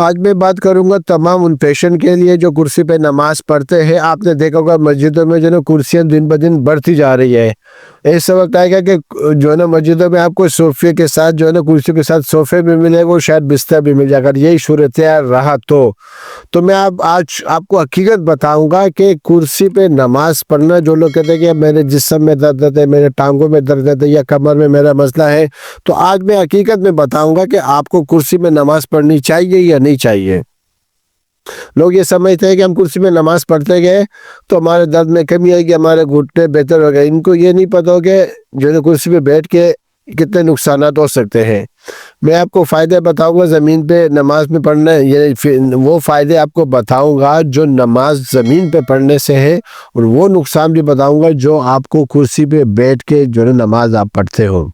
آج میں بات کروں گا تمام ان پیشنٹ کے لیے جو کرسی پہ نماز پڑھتے ہیں۔ آپ نے دیکھا ہوگا مسجدوں میں جو ہے نا کرسیاں دن بدن بڑھتی جا رہی ہے۔ ایسا وقت آئے گا کہ جو ہے نا مسجدوں میں آپ کو صوفے کے ساتھ جو ہے نا کرسی کے ساتھ صوفے بھی ملے گا، شاید بستر بھی مل جائے گا۔ اگر یہی صورتحال رہا تو میں آج آپ کو حقیقت بتاؤں گا کہ کرسی پہ نماز پڑھنا، جو لوگ کہتے ہیں کہ میرے جسم میں درد ہے، میرے ٹانگوں میں درد ہے یا کمر میں میرا مسئلہ ہے، تو آج میں حقیقت میں بتاؤں گا کہ آپ کو کرسی میں نماز پڑھنی چاہیے یا نہیں چاہیے۔ لوگ یہ سمجھتے ہیں کہ ہم کرسی میں نماز پڑھتے گئے تو ہمارے درد میں کمی آئے گی، ہمارے گھٹنے بہتر ہو گئے۔ ان کو یہ نہیں پتا ہو کہ جو ہے کرسی پہ بیٹھ کے کتنے نقصانات ہو سکتے ہیں۔ میں آپ کو فائدے بتاؤں گا زمین پہ نماز میں پڑھنے، یعنی وہ فائدے آپ کو بتاؤں گا جو نماز زمین پہ پڑھنے سے ہے، اور وہ نقصان بھی بتاؤں گا جو آپ کو کرسی پہ بیٹھ کے جو ہے نماز آپ پڑھتے ہو۔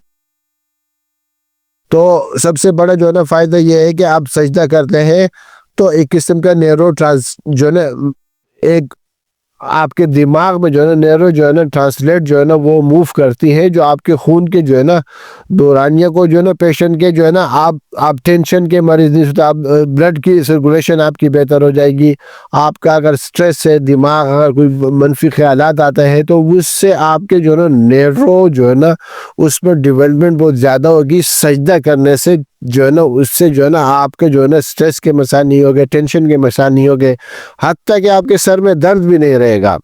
تو سب سے بڑا جو ہے نا فائدہ یہ ہے کہ آپ سجدہ کرتے ہیں تو ایک قسم کا نیرو جو ہے نا ایک آپ کے دماغ میں جو ہے نا نیرو جو ہے نا ٹرانسلیٹ جو ہے نا وہ موو کرتی ہے، جو آپ کے خون کے جو ہے نا دورانیہ کو جو ہے نا پیشنٹ کے جو ہے نا آپ ٹینشن کے مریض نہیں ہوتے، آپ بلڈ کی سرکولیشن آپ کی بہتر ہو جائے گی۔ آپ کا اگر سٹریس ہے، دماغ اگر کوئی منفی خیالات آتے ہیں تو اس سے آپ کے جو ہے نا نیرو جو ہے نا اس میں ڈیولپمنٹ بہت زیادہ ہوگی۔ سجدہ کرنے سے جو ہے نا اس سے جو ہے نا آپ کے جو ہے نا سٹریس کے مسائل نہیں ہوگے، ٹینشن کے مسائل نہیں ہوگے، حتیٰ کہ آپ کے سر میں درد بھی نہیں رہے گا۔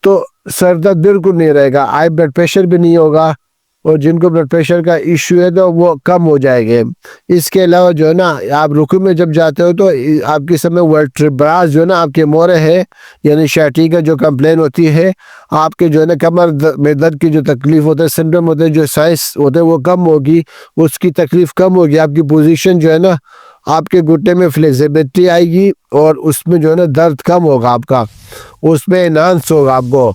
تو سر درد بالکل نہیں رہے گا، ہائی بلڈ پریشر بھی نہیں ہوگا، اور جن کو بلڈ پریشر کا ایشو ہے تو وہ کم ہو جائے گے۔ اس کے علاوہ جو ہے نا آپ رکوع میں جب جاتے ہو تو آپ کی سمے ورٹبراز جو ہے نا آپ کے مورے ہے، یعنی شاٹی کا جو کمپلین ہوتی ہے، آپ کے جو ہے نا کمر میں درد کی جو تکلیف ہوتا ہے، سنڈروم ہوتے ہیں، جو سائز ہوتے ہیں وہ کم ہوگی، اس کی تکلیف کم ہوگی۔ آپ کی پوزیشن جو ہے نا آپ کے گھٹنے میں فلیکسیبلٹی آئے گی، اور اس میں جو ہے نا درد کم ہوگا، آپ کا اس میں انہانس ہوگا آپ کو۔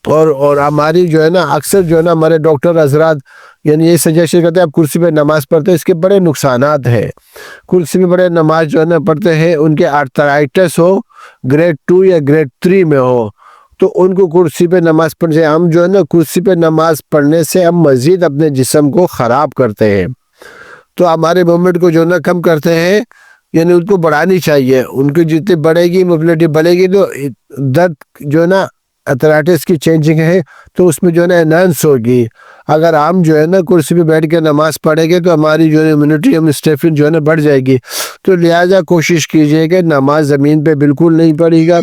اور ہماری جو ہے نا اکثر جو ہے نا ہمارے ڈاکٹر حضرات یعنی یہ سجیشن کرتے ہیں آپ کرسی پہ نماز پڑھتے ہیں، اس کے بڑے نقصانات ہیں۔ کرسی پہ بڑے نماز جو ہے نا پڑھتے ہیں، ان کے آرتھرائٹس ہو گریڈ 2 یا گریڈ 3 میں ہو تو ان کو کرسی پہ نماز پڑھنے سے ہم جو ہے نا کرسی پہ نماز پڑھنے سے ہم مزید اپنے جسم کو خراب کرتے ہیں۔ تو ہمارے موومنٹ کو جو ہے نا کم کرتے ہیں، یعنی ان کو بڑھانی چاہیے۔ ان کی جتنی بڑھے گی موبلٹی بڑھے گی تو درد جو ہے نا ارتھرائٹس کی چینجنگ ہے تو اس میں جو ہے نا انہانس ہوگی۔ اگر ہم جو ہے نا کرسی پہ بیٹھ کے نماز پڑھیں گے تو ہماری جو ہے امیونٹی اسٹیفن جو ہے نا بڑھ جائے گی۔ تو لہٰذا کوشش کیجئے کہ نماز زمین پہ بالکل نہیں پڑھی گا۔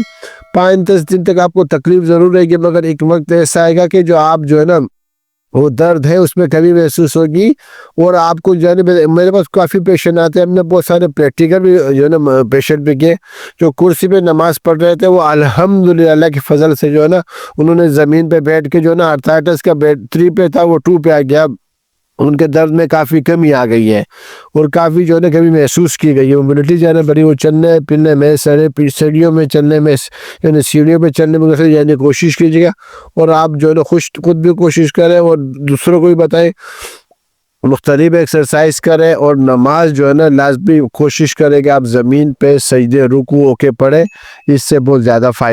5-10 دن تک آپ کو تکلیف ضرور رہے گی، مگر ایک وقت ایسا آئے گا کہ جو آپ جو ہے نا وہ درد ہے اس میں کمی محسوس ہوگی۔ اور آپ کو جو ہے نا میرے پاس کافی پیشنٹ آتے ہیں، ہم نے بہت سارے پریکٹیکل بھی جو ہے نا پیشنٹ بھی کیے جو کرسی پہ نماز پڑھ رہے تھے، وہ الحمدللہ اللہ کے فضل سے جو ہے نا انہوں نے زمین پہ بیٹھ کے جو ہے نا ارتھرائٹس کا 3 پہ تھا وہ 2 پہ آ گیا، ان کے درد میں کافی کمی آ گئی ہے، اور کافی جو ہے نا کمی محسوس کی گئی ہے۔ امیونٹی جو ہے نا بڑی، وہ چلنے پھرنے میں، سیڑھیوں میں چلنے میں، یعنی سیڑھیوں پہ چلنے میں یعنی کوشش کیجیے گا، اور آپ جو ہے نا خود بھی کوشش کریں اور دوسروں کو بھی بتائیں، مختلف ایکسرسائز کریں، اور نماز جو ہے نا لازمی کوشش کریں کہ آپ زمین پہ سجدے رکوع ہو کے پڑھیں۔ اس سے بہت زیادہ فائدہ